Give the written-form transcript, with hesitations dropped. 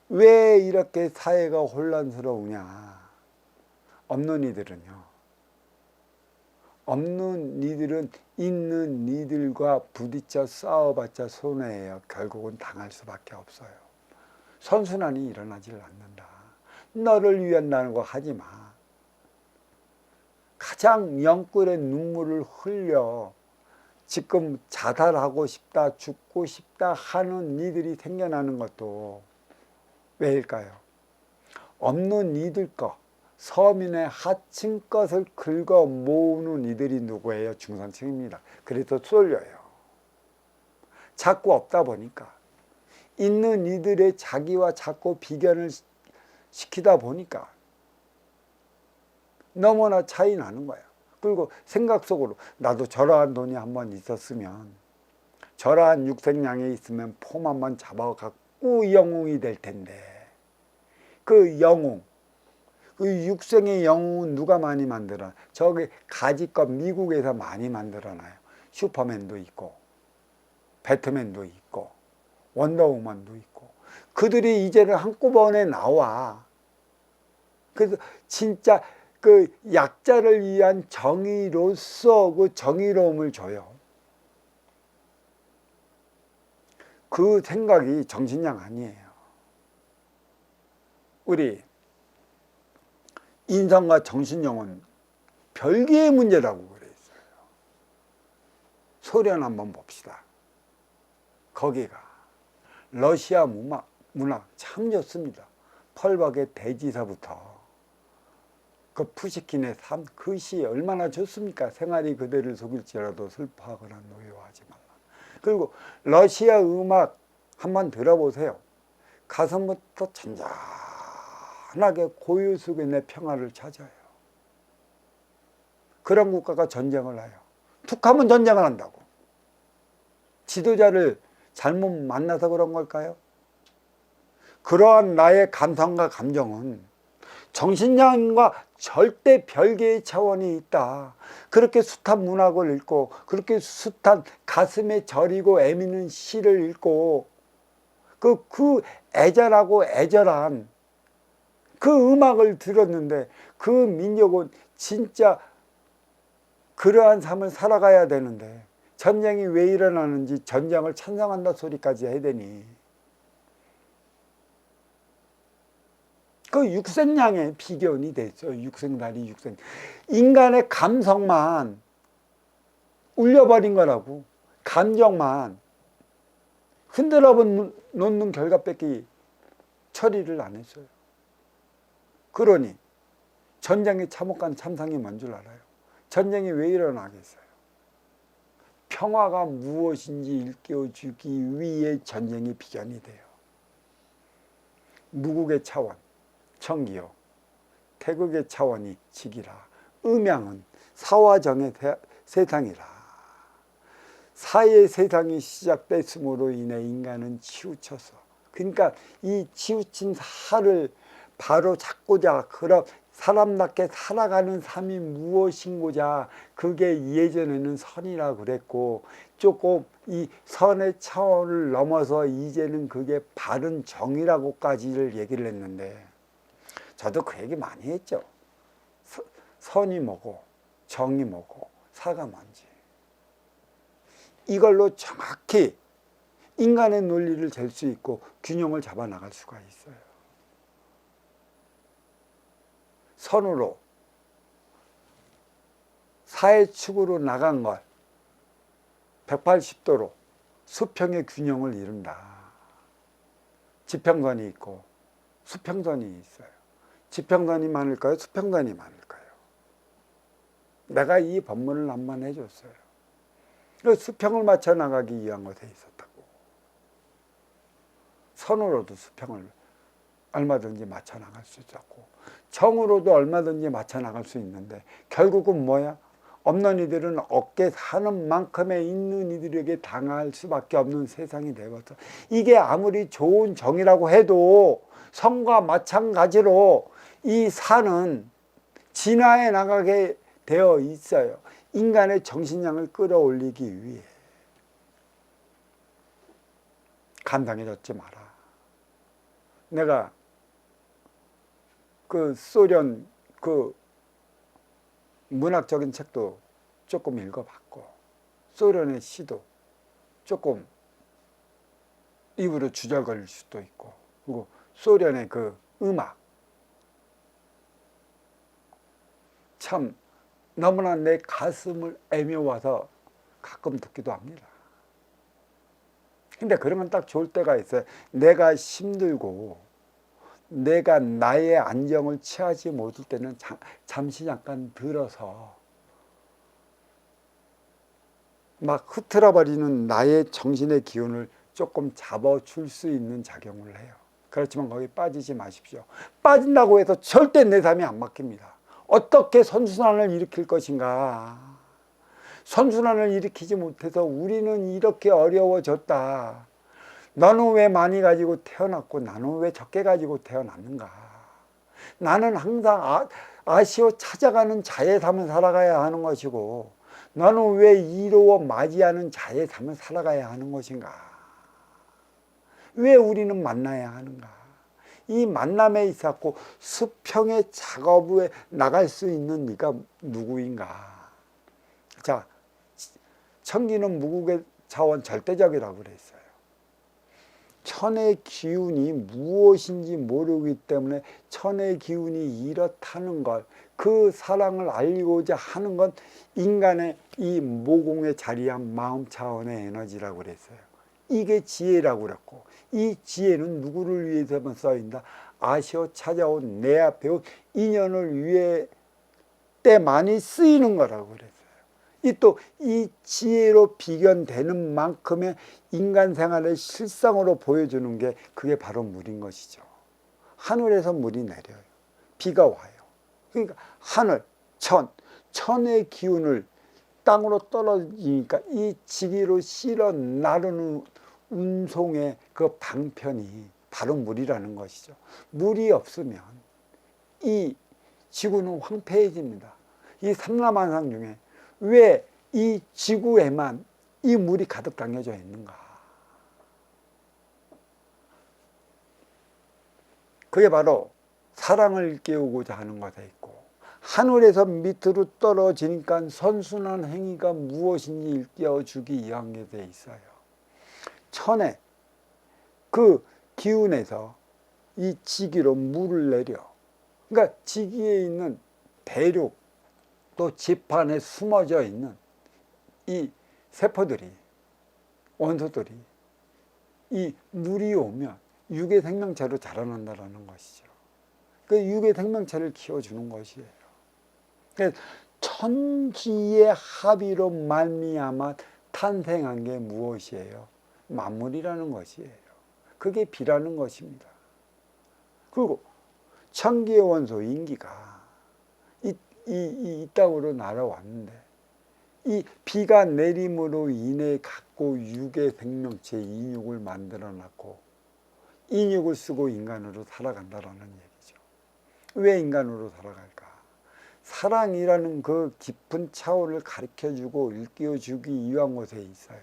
왜 이렇게 사회가 혼란스러우냐? 없는 이들은요. 없는 이들은 있는 이들과 부딪혀 싸워봤자 손해예요. 결국은 당할 수밖에 없어요. 선순환이 일어나질 않는다. 너를 위한다는 거 하지 마. 가장 영끌의 눈물을 흘려 지금 자살하고 싶다, 죽고 싶다 하는 이들이 생겨나는 것도 왜일까요? 없는 이들 것, 서민의 하층 것을 긁어 모으는 이들이 누구예요? 중산층입니다. 그래서 쏠려요. 자꾸 없다 보니까 있는 이들의 자기와 자꾸 비견을 시키다 보니까 너무나 차이 나는 거예요. 그리고 생각 속으로 나도 저러한 돈이 한번 있었으면, 저러한 육색량이 있으면 폼 한번 잡아갖고 영웅이 될 텐데, 그 영웅, 그 육생의 영웅은 누가 많이 만들어? 저기 가지껏 미국에서 많이 만들어놔요. 슈퍼맨도 있고 배트맨도 있고 원더우먼도 있고. 그들이 이제는 한꺼번에 나와. 그래서 진짜 그 약자를 위한 정의로서 그 정의로움을 줘요. 그 생각이 정신력 아니에요. 우리 인성과 정신력은 별개의 문제라고 그랬어요. 소련 한번 봅시다. 거기가 러시아 문학 참 좋습니다. 펄박의 대지사부터 그 푸시킨의 삶, 그 시 얼마나 좋습니까? 생활이 그대를 속일지라도 슬퍼하거나 노여워하지 말라. 그리고 러시아 음악 한번 들어보세요. 가슴부터 잔잔하게 고요 속에 내 평화를 찾아요. 그런 국가가 전쟁을 해요. 툭 하면 전쟁을 한다고. 지도자를 잘못 만나서 그런 걸까요? 그러한 나의 감성과 감정은 정신량과 절대 별개의 차원이 있다. 그렇게 숱한 문학을 읽고, 그렇게 숱한 가슴에 저리고 애미는 시를 읽고, 그 애절하고 애절한 그 음악을 들었는데, 그 민족은 진짜 그러한 삶을 살아가야 되는데, 전쟁이 왜 일어나는지 전쟁을 찬성한다 소리까지 해야 되니, 그 육생량의 비견이 됐죠. 육생다리 육생. 인간의 감성만 울려버린 거라고. 감정만 흔들어 놓는 결과밖에 처리를 안 했어요. 그러니 전쟁의 참혹한 참상이 뭔 줄 알아요? 전쟁이 왜 일어나겠어요? 평화가 무엇인지 일깨워주기 위해 전쟁이 비견이 돼요. 무국의 차원 청기요, 태극의 차원이 직이라. 음양은 사화정의 세상이라. 사의 세상이 시작됐음으로 인해 인간은 치우쳐서, 그러니까 이 치우친 사를 바로 잡고자, 그럼 사람답게 살아가는 삶이 무엇인고자, 그게 예전에는 선이라 그랬고, 조금 이 선의 차원을 넘어서 이제는 그게 바른 정의라고까지를 얘기를 했는데, 저도 그 얘기 많이 했죠. 선이 뭐고 정이 뭐고 사가 뭔지. 이걸로 정확히 인간의 논리를 잴 수 있고 균형을 잡아 나갈 수가 있어요. 선으로 사회축으로 나간 걸 180도로 수평의 균형을 이룬다. 지평선이 있고 수평선이 있어요. 지평선이 많을까요? 수평선이 많을까요? 내가 이 법문을 한번 해줬어요. 수평을 맞춰 나가기 위한 것에 있었다고. 선으로도 수평을 얼마든지 맞춰 나갈 수 있었고, 정으로도 얼마든지 맞춰 나갈 수 있는데, 결국은 뭐야? 없는 이들은 얻게 사는 만큼의 있는 이들에게 당할 수밖에 없는 세상이 되어서, 이게 아무리 좋은 정이라고 해도 선과 마찬가지로 이 산은 진화해 나가게 되어 있어요. 인간의 정신량을 끌어올리기 위해. 감당해졌지 마라. 내가 그 소련 그 문학적인 책도 조금 읽어봤고, 소련의 시도 조금 입으로 주절거릴 수도 있고, 그리고 소련의 그 음악 참 너무나 내 가슴을 애며와서 가끔 듣기도 합니다. 근데 그런 건 딱 좋을 때가 있어요. 내가 힘들고 내가 나의 안정을 취하지 못할 때는 잠시 잠깐 들어서 막 흐트러 버리는 나의 정신의 기운을 조금 잡아줄 수 있는 작용을 해요. 그렇지만 거기 빠지지 마십시오. 빠진다고 해서 절대 내 삶이 안 막힙니다. 어떻게 선순환을 일으킬 것인가. 선순환을 일으키지 못해서 우리는 이렇게 어려워졌다. 너는 왜 많이 가지고 태어났고 나는 왜 적게 가지고 태어났는가. 나는 항상 아쉬워 찾아가는 자의 삶을 살아가야 하는 것이고, 너는 왜 이로워 맞이하는 자의 삶을 살아가야 하는 것인가. 왜 우리는 만나야 하는가. 이 만남에 있었고 수평의 작업에 나갈 수 있는 네가 누구인가. 자, 천기는 무국의 차원 절대적이라고 그랬어요. 천의 기운이 무엇인지 모르기 때문에 천의 기운이 이렇다는 걸, 그 사랑을 알리고자 하는 건 인간의 이 모공에 자리한 마음 차원의 에너지라고 그랬어요. 이게 지혜라고 그랬고, 이 지혜는 누구를 위해서만 써있다? 아쉬워 찾아온 내 앞에 온 인연을 위해 때만이 쓰이는 거라고 그랬어요. 이 지혜로 비견되는 만큼의 인간 생활을 실상으로 보여주는 게 그게 바로 물인 것이죠. 하늘에서 물이 내려요. 비가 와요. 그러니까 하늘, 천의 기운을 땅으로 떨어지니까 이 지기로 실어 나르는 운송의 그 방편이 바로 물이라는 것이죠. 물이 없으면 이 지구는 황폐해집니다. 이 삼라만상 중에 왜 이 지구에만 이 물이 가득 담겨져 있는가. 그게 바로 사랑을 깨우고자 하는 것에 있고, 하늘에서 밑으로 떨어지니까 선순환 행위가 무엇인지 일깨워주기 위한 게 돼 있어요. 천의 그 기운에서 이 지기로 물을 내려, 그러니까 지기에 있는 대륙 또 지판에 숨어져 있는 이 세포들이, 원소들이 이 물이 오면 유괴 생명체로 자라난다는 것이죠. 그 유괴 생명체를 키워주는 것이에요. 그래서 천지의 합의로 말미암아 탄생한 게 무엇이에요? 만물이라는 것이에요. 그게 비라는 것입니다. 그리고 천기의 원소 인기가 이 땅으로 날아왔는데, 이 비가 내림으로 인해 갖고 유괴 생명체 인육을 만들어 놨고, 인육을 쓰고 인간으로 살아간다는 얘기죠. 왜 인간으로 살아갈까? 사랑이라는 그 깊은 차원을 가르쳐주고 일깨워주기 위한 곳에 있어요.